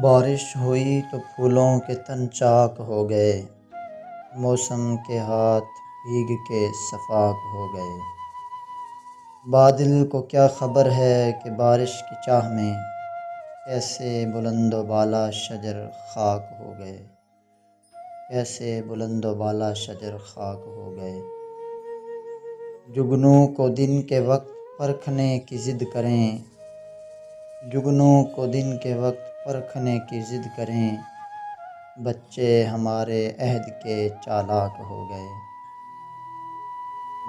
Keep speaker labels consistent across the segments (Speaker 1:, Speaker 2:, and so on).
Speaker 1: بارش ہوئی تو پھولوں کے تن چاک ہو گئے، موسم کے ہاتھ بھیگ کے صفاک ہو گئے۔ بادل کو کیا خبر ہے کہ بارش کی چاہ میں کیسے بلند و بالا شجر خاک ہو گئے، کیسے بلند و بالا شجر خاک ہو گئے۔ جگنوں کو دن کے وقت پرکھنے کی ضد کریں، جگنوں کو دن کے وقت پرکھنے کی ضد کریں، بچے ہمارے عہد کے چالاک ہو گئے۔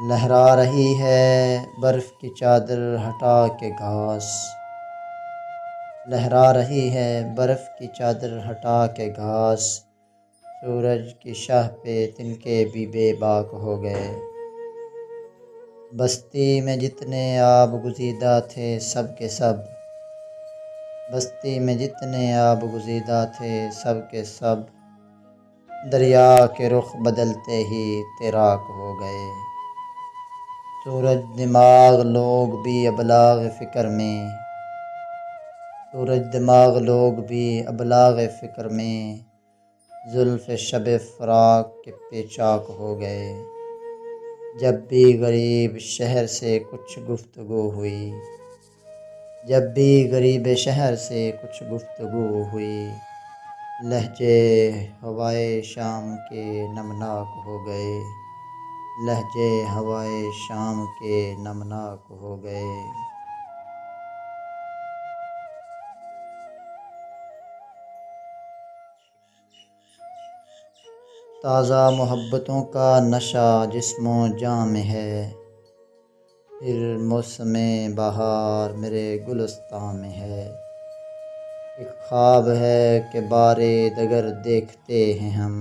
Speaker 1: لہرا رہی ہے برف کی چادر ہٹا کے گھاس، لہرا رہی ہے برف کی چادر ہٹا کے گھاس، سورج کی شاہ پہ تنکے بھی بے باک ہو گئے۔ بستی میں جتنے آب گزیدہ تھے سب کے سب، بستی میں جتنے آب گزیدہ تھے سب کے سب، دریا کے رخ بدلتے ہی تیراک ہو گئے۔ سورج دماغ لوگ بھی ابلاغ فکر میں، سورج دماغ لوگ بھی ابلاغ فکر میں، زلف شب فراق کے پیچاک ہو گئے۔ جب بھی غریب شہر سے کچھ گفتگو ہوئی، جب بھی غریب شہر سے کچھ گفتگو ہوئی، لہجے ہوائے شام کے نمناک ہو گئے، لہجے ہوائے شام کے نمناک ہو گئے۔ تازہ محبتوں کا نشہ جسم و جاں میں ہے، پھر موسم بہار میرے گلستاں میں ہے۔ ایک خواب ہے کہ بار دگر دیکھتے ہیں ہم،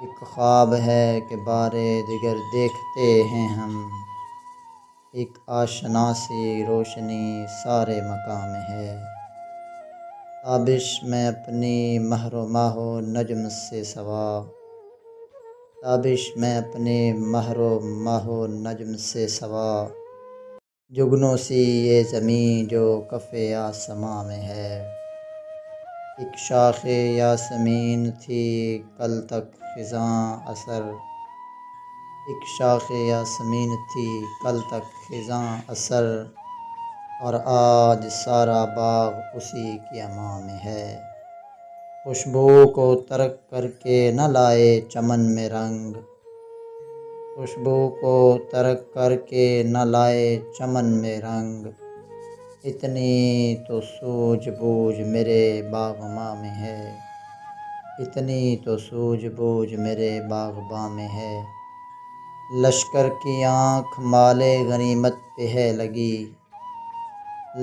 Speaker 1: ایک خواب ہے کہ بار دگر دیکھتے ہیں ہم، ایک آشنا سی روشنی سارے مکاں میں ہے۔ تابش میں اپنی مہر و ماہ و نجم سے سوا، تابش میں اپنی مہر و ماہ و نجم سے سوا، جگنوں سی یہ زمیں جو کف آسماں میں ہے۔ ایک شاخ یاسمین تھی کل تک خزاں اثر، ایک شاخ یاسمین تھی کل تک خزاں اثر، اور آج سارا باغ اسی کی اما میں ہے۔ خوشبو کو ترک کر کے نہ لائے چمن میں رنگ، خوشبو کو ترک کر کے نہ لائے چمن میں رنگ، اتنی تو سوجھ بوجھ میرے باغباں میں ہے، اتنی تو سوجھ بوجھ میرے باغباں میں ہے۔ لشکر کی آنکھ مال غنیمت پہ ہے لگی،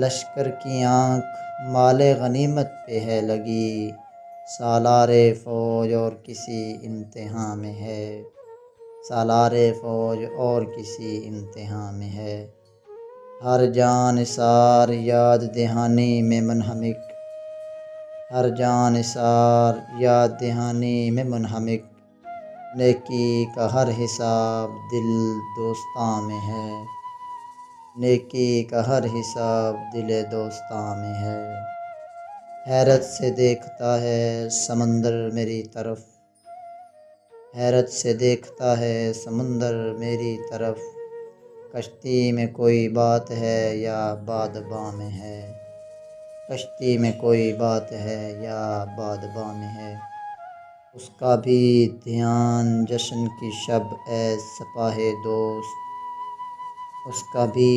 Speaker 1: لشکر کی آنکھ مال غنیمت پہ ہے لگی، سالار فوج اور کسی امتحاں میں ہے، سالار فوج اور کسی امتحاں میں ہے۔ ہر جاں نثار یاد دہانی میں منہمک، ہر جاں نثار یاد دہانی میں منہمک، نیکی کا ہر حساب دل دوستاں میں ہے، نیکی کا ہر حساب دل دوستاں میں ہے۔ حیرت سے دیکھتا ہے سمندر میری طرف، حیرت سے دیکھتا ہے سمندر میری طرف، کشتی میں کوئی بات ہے یا بادباں میں ہے، کشتی میں کوئی بات ہے یا بادباں میں ہے۔ اس کا بھی دھیان جشن کی شب اے سپاہ دوست، اس کا بھی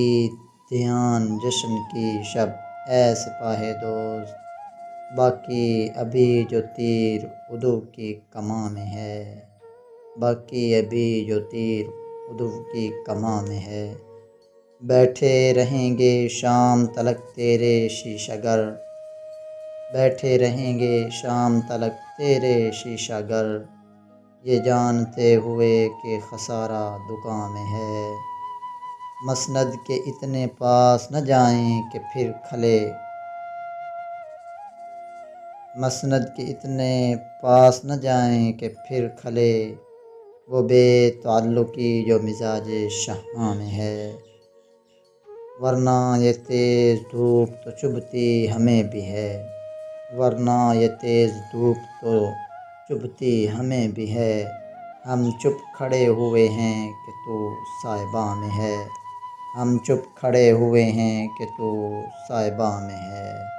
Speaker 1: دھیان جشن کی شب اے سپاہ دوست، باقی ابھی جو تیر عدو کی کماں میں ہے، باقی ابھی جو تیر عدو کی کماں میں ہے۔ بیٹھے رہیں گے شام تلک تیرے شیشہ گر، بیٹھے رہیں گے شام تلک تیرے شیشہ گر، یہ جانتے ہوئے کہ خسارہ دکاں میں ہے۔ مسند کے اتنے پاس نہ جائیں کہ پھر کھلے، مسند کے اتنے پاس نہ جائیں کہ پھر کھلے، وہ بے تعلقی جو مزاج شہواں میں ہے، ورنہ یہ تیز دھوپ تو چبھتی ہمیں بھی ہے، ورنہ یہ تیز دھوپ تو چبھتی ہمیں بھی ہے، ہم چپ کھڑے ہوئے ہیں کہ تو سائباں میں ہے، ہم چپ کھڑے ہوئے ہیں کہ تو سائباں میں ہے۔